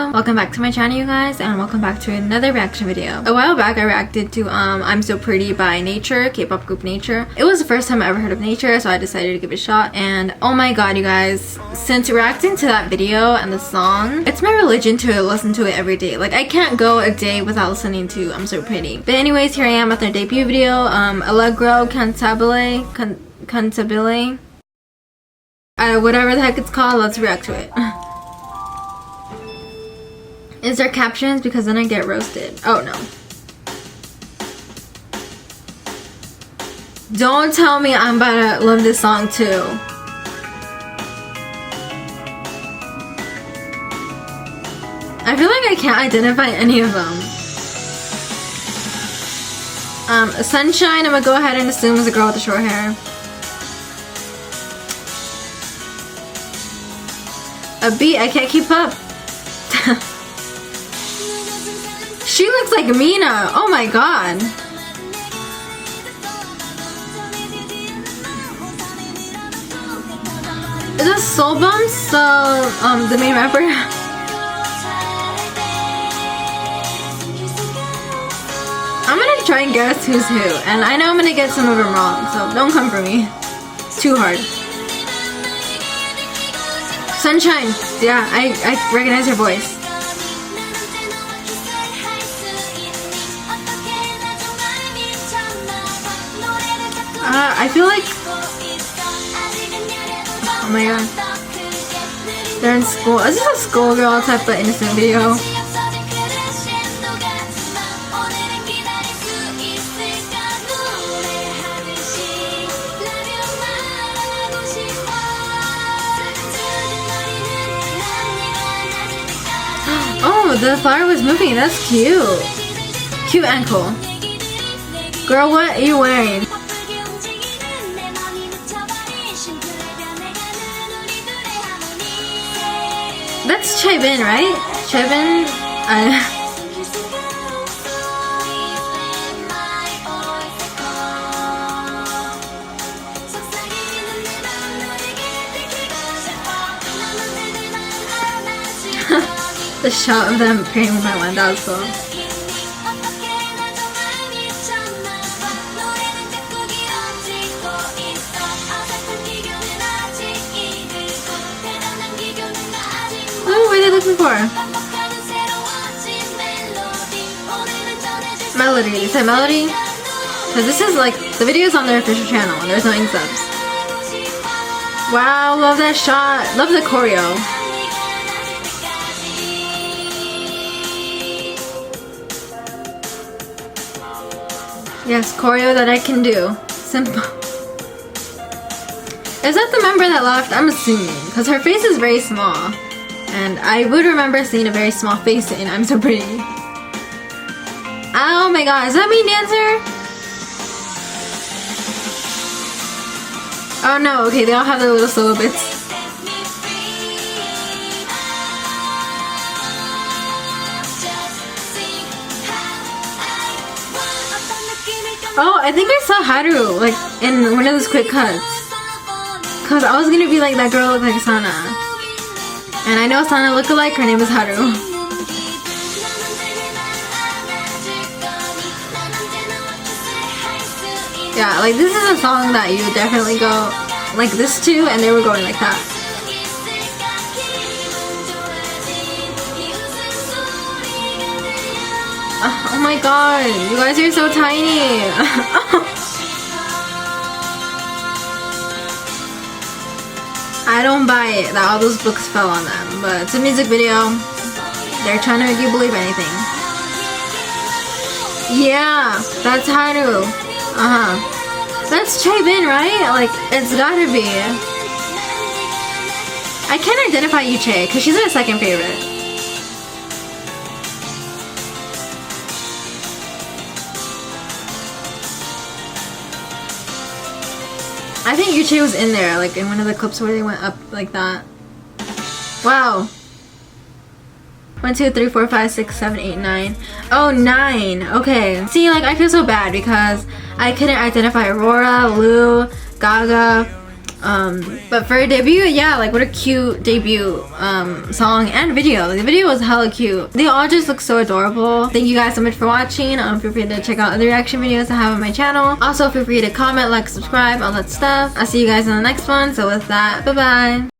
Hello, welcome back to my channel, you guys, and welcome back to another reaction video. A while back I reacted to I'm So Pretty by n.ch, K-pop group n.ch. It was the first time I ever heard of n.ch, so I decided to give it a shot, and oh my god, you guys, since reacting to that video and the song, it's my religion to listen to it every day. Like, I can't go a day without listening to I'm So Pretty. But anyways, here I am at their debut video, Allegro, Cantabile, whatever the heck it's called. Let's react to it. Is there captions? Because then I get roasted. Oh no. Don't tell me I'm about to love this song too. I feel like I can't identify any of them. Sunshine, I'm gonna go ahead and assume is a girl with the short hair. A beat, I can't keep up. She looks like Mina. Oh my god. Is this Soul Bumps, the main rapper? I'm gonna try and guess who's who, and I know I'm gonna get some of them wrong, so don't come for me. It's too hard. Sunshine. Yeah, I recognize her voice. I feel like, oh my god, they're in school. Is this a schoolgirl type of innocent video? Oh, the flower was moving. That's cute. Cute and cool. Girl, what are you wearing? That's Chaebin, right? Chaebin? The shot of them praying with my one, that was cool. Oh, what are they looking for? Melody. They said Melody? Because this is like, the video's on their official channel and there's no ink subs. Wow, love that shot. Love the choreo. Yes, choreo that I can do. Simple. Is that the member that left? I'm assuming. Because her face is very small. And I would remember seeing a very small face in I'm So Pretty. Oh my god, is that me, dancer? Oh no, okay, they all have their little solo bits. Oh, I think I saw Haru, like, in one of those quick cuts. Cause I was gonna be like, that girl looked like Sana. And I know Sana look-alike, her name is Haru. Yeah, like, this is a song that you definitely go like this too, and they were going like that. Oh my god, you guys are so tiny. I don't buy it that all those books fell on them, but it's a music video. They're trying to make you believe anything. Yeah, that's Haru. That's Chaebin, right? Like, it's gotta be. I can't identify Yuche because she's my second favorite. I think Yuche was in there, like in one of the clips where they went up like that. Wow. 1, 2, 3, 4, 5, 6, 7, 8, 9. Oh, 9. Okay. See, like, I feel so bad because I couldn't identify Aurora, Lou, Gaga, But for a debut, yeah, like what a cute debut song and video. Like, the video was hella cute. They all just look so adorable. Thank you guys so much for watching. Feel free to check out other reaction videos I have on my channel. Also, feel free to comment, like, subscribe, all that stuff. I'll see you guys in the next one. So with that, bye bye.